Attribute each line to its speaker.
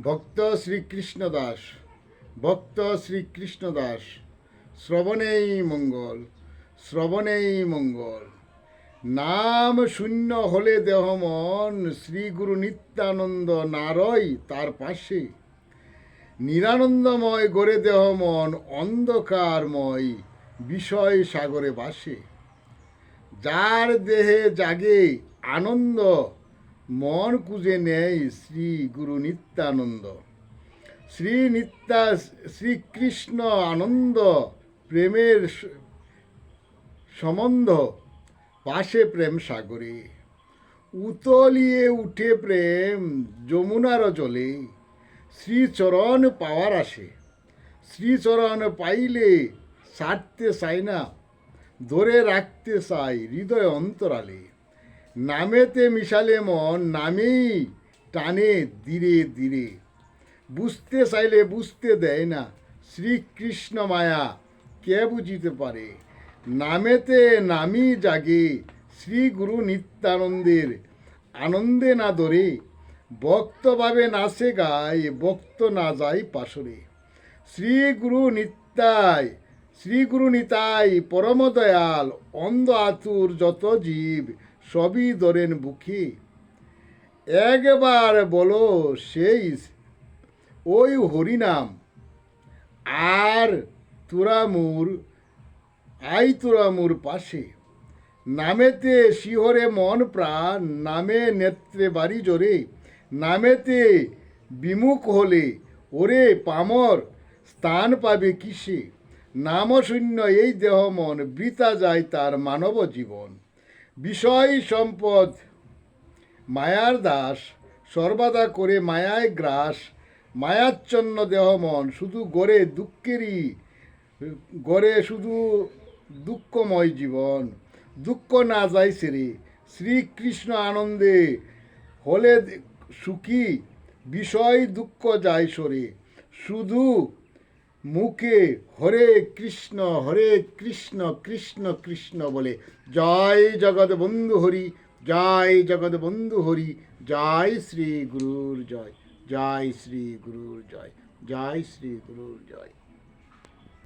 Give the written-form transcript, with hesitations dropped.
Speaker 1: ভক্ত শ্রীকৃষ্ণ দাস, ভক্ত শ্রীকৃষ্ণ দাস, শ্রবণেই মঙ্গল, শ্রবণেই মঙ্গল। নাম শূন্য হলে দেহ মন, শ্রী গুরু নিত্যানন্দ নারয় তার পাশে। নিরানন্দময় গড়ে দেহ মন, অন্ধকারময় বিষয় সাগরে বাসে। যার দেহে জাগে আনন্দ, মন কুজে নেয় শ্রী গুরু নিত্যানন্দ। শ্রীকৃষ্ণ আনন্দ, প্রেমের সম্বন্ধ, পাশে প্রেম সাগরে। উতলিয়ে উঠে প্রেম যমুনার জলে, শ্রীচরণ পাওয়ার আসে। শ্রীচরণ পাইলে ছাড়তে চাই না, ধরে রাখতে চাই হৃদয় অন্তরালে। নামেতে মিশালে মন, নামেই টানে ধীরে ধীরে। বুঝতে চাইলে বুঝতে দেয় না, শ্রীকৃষ্ণ মায়া কে বুঝিতে পারে। নামেতে নামি জাগে শ্রী গুরু নিত্যানন্দের, আনন্দে না ধরে। ভক্ত ভাবে নাচে গায়, ভক্ত না যায় পাশরে। শ্রী গুরু নিতাই পরম দয়াল, অন্ধ আতুর যত জীব সবই ধরেন বুকে। একবার বলো সেই ওই হরিনাম, আর তোরা মোর পাশে। নামেতে শিহরে মন প্রাণ, নামে নেত্রে বাড়ি জোরে। নামেতে বিমুখ হলে ওরে পামর, স্থান পাবে কিসে। নামশূন্য এই দেহ মন, বৃথা যায় তার মানব জীবন। বিষয় সম্পদ মায়ার দাস, সর্বদা করে মায়ায় গ্রাস। মায়াচ্ছন্ন দেহ মন শুধু গড়ে শুধু দুঃখময় জীবন। দুঃখ না যায় সেরে, শ্রীকৃষ্ণ আনন্দে হলে সুখী। বিষয় দুঃখ যায় সরে, শুধু মুখে হরে কৃষ্ণ কৃষ্ণ কৃষ্ণ বলে। জয় জগৎ বন্ধু হরি, জয় জগৎ বন্ধু হরি। জয় শ্রী গুরুর জয়, জয় শ্রী গুরুর জয়, জয় শ্রী গুরুর জয়।